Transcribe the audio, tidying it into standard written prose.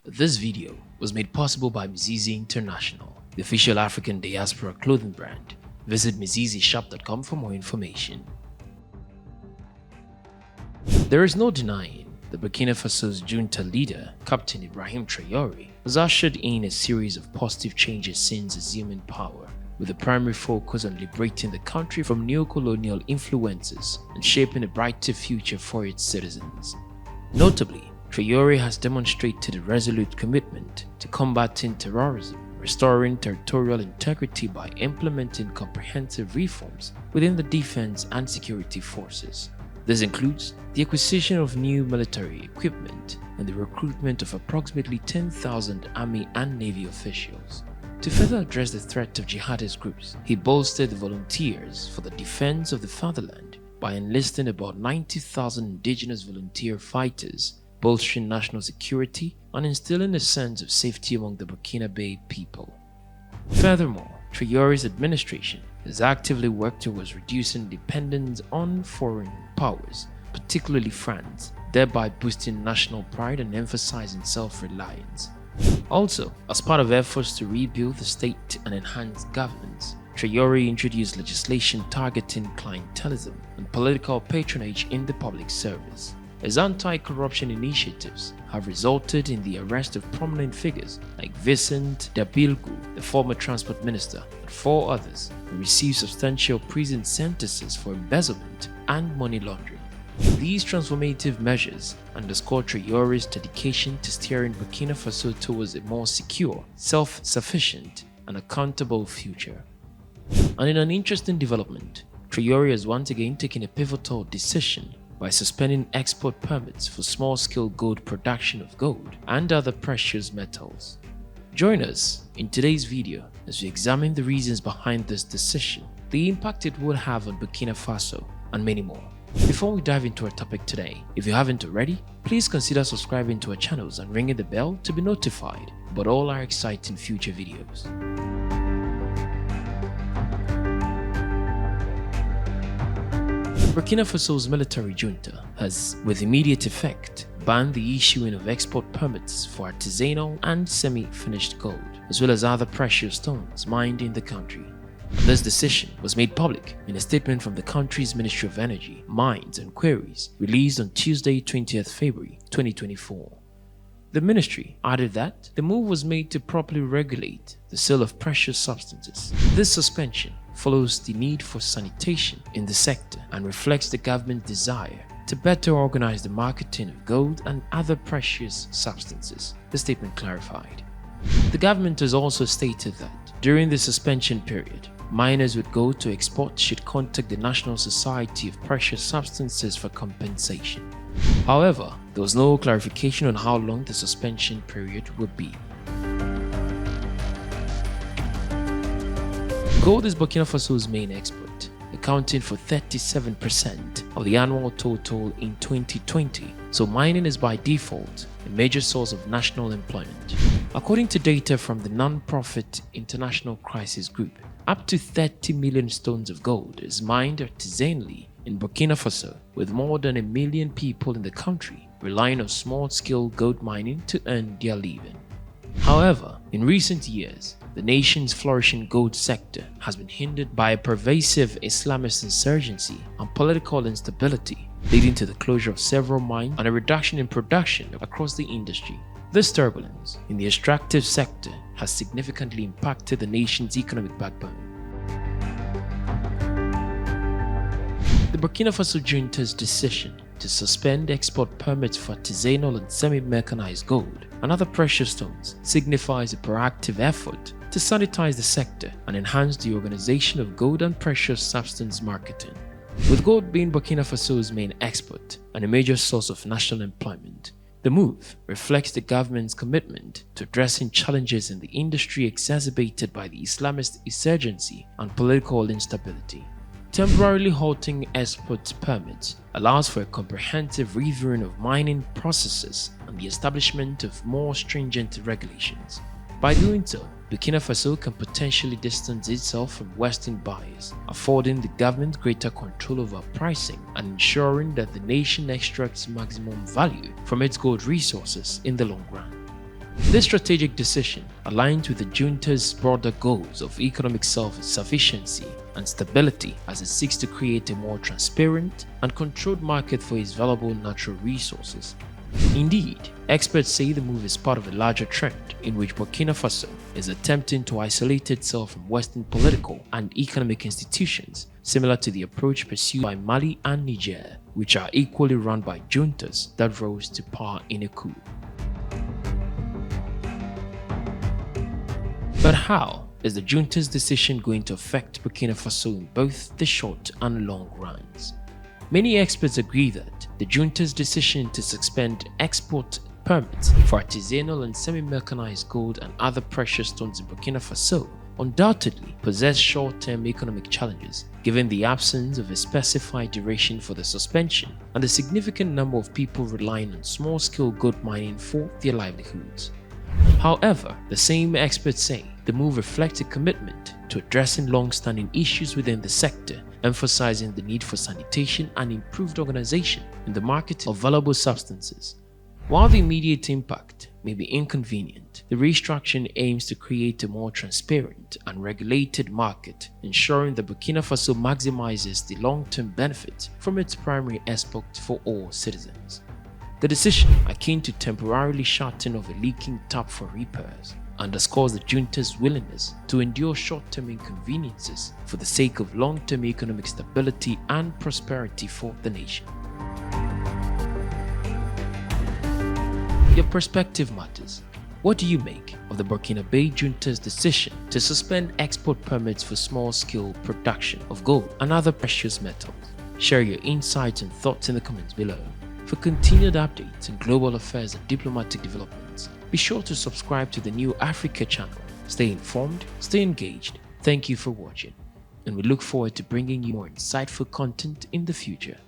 This video was made possible by Mizizi International, the official African diaspora clothing brand. Visit mizizishop.com for more information. There is no denying that Burkina Faso's junta leader, Captain Ibrahim Traoré, has ushered in a series of positive changes since assuming power, with the primary focus on liberating the country from neo-colonial influences and shaping a brighter future for its citizens. Notably, Traoré has demonstrated a resolute commitment to combating terrorism, restoring territorial integrity by implementing comprehensive reforms within the defense and security forces. This includes the acquisition of new military equipment and the recruitment of approximately 10,000 army and navy officials. To further address the threat of jihadist groups, he bolstered the volunteers for the defense of the fatherland by enlisting about 90,000 indigenous volunteer fighters, bolstering national security and instilling a sense of safety among the Burkinabe people. Furthermore, Traoré's administration has actively worked towards reducing dependence on foreign powers, particularly France, thereby boosting national pride and emphasizing self-reliance. Also, as part of efforts to rebuild the state and enhance governance, Traoré introduced legislation targeting clientelism and political patronage in the public service. His anti-corruption initiatives have resulted in the arrest of prominent figures like Vincent Dabilgu, the former transport minister, and 4 others who received substantial prison sentences for embezzlement and money laundering. These transformative measures underscore Traoré's dedication to steering Burkina Faso towards a more secure, self-sufficient, and accountable future. And in an interesting development, Traoré has once again taken a pivotal decision by suspending export permits for small-scale gold production of gold and other precious metals. Join us in today's video as we examine the reasons behind this decision, the impact it would have on Burkina Faso, and many more. Before we dive into our topic today, if you haven't already, please consider subscribing to our channels and ringing the bell to be notified about all our exciting future videos. Burkina Faso's military junta has, with immediate effect, banned the issuing of export permits for artisanal and semi-finished gold, as well as other precious stones mined in the country. This decision was made public in a statement from the country's Ministry of Energy, Mines and Quarries, released on Tuesday, 20th February 2024. The ministry added that the move was made to properly regulate the sale of precious substances. This suspension follows the need for sanitation in the sector and reflects the government's desire to better organize the marketing of gold and other precious substances, the statement clarified. The government has also stated that during the suspension period, miners with gold to export should contact the National Society of Precious Substances for compensation. However, there was no clarification on how long the suspension period would be. Gold is Burkina Faso's main export, accounting for 37% of the annual total in 2020, so mining is by default a major source of national employment. According to data from the non-profit International Crisis Group, up to 30 million stones of gold is mined artisanally in Burkina Faso, with more than 1 million people in the country relying on small-scale gold mining to earn their living. However, in recent years, the nation's flourishing gold sector has been hindered by a pervasive Islamist insurgency and political instability, leading to the closure of several mines and a reduction in production across the industry. This turbulence in the extractive sector has significantly impacted the nation's economic backbone. The Burkina Faso junta's decision to suspend export permits for artisanal and semi-mechanized gold and other precious stones signifies a proactive effort to sanitize the sector and enhance the organization of gold and precious substance marketing. With gold being Burkina Faso's main export and a major source of national employment, the move reflects the government's commitment to addressing challenges in the industry exacerbated by the Islamist insurgency and political instability. Temporarily halting export permits allows for a comprehensive reviewing of mining processes and the establishment of more stringent regulations. By doing so, Burkina Faso can potentially distance itself from Western buyers, affording the government greater control over pricing and ensuring that the nation extracts maximum value from its gold resources in the long run. This strategic decision aligns with the junta's broader goals of economic self-sufficiency and stability as it seeks to create a more transparent and controlled market for its valuable natural resources. Indeed, experts say the move is part of a larger trend in which Burkina Faso is attempting to isolate itself from Western political and economic institutions, similar to the approach pursued by Mali and Niger, which are equally run by juntas that rose to power in a coup. But how is the junta's decision going to affect Burkina Faso in both the short and long runs? Many experts agree that the junta's decision to suspend export permits for artisanal and semi-mechanized gold and other precious stones in Burkina Faso undoubtedly possess short-term economic challenges, given the absence of a specified duration for the suspension and the significant number of people relying on small-scale gold mining for their livelihoods. However, the same experts say the move reflects a commitment to addressing long-standing issues within the sector, emphasizing the need for sanitation and improved organization in the market of valuable substances. While the immediate impact may be inconvenient, the restructuring aims to create a more transparent and regulated market, ensuring that Burkina Faso maximizes the long-term benefit from its primary export for all citizens. The decision, akin to temporarily shutting off a leaking tap for repairs, underscores the junta's willingness to endure short-term inconveniences for the sake of long-term economic stability and prosperity for the nation. Your perspective matters. What do you make of the Burkina Faso junta's decision to suspend export permits for small-scale production of gold and other precious metals? Share your insights and thoughts in the comments below. For continued updates on global affairs and diplomatic developments, be sure to subscribe to the New Africa channel. Stay informed, stay engaged. Thank you for watching, and we look forward to bringing you more insightful content in the future.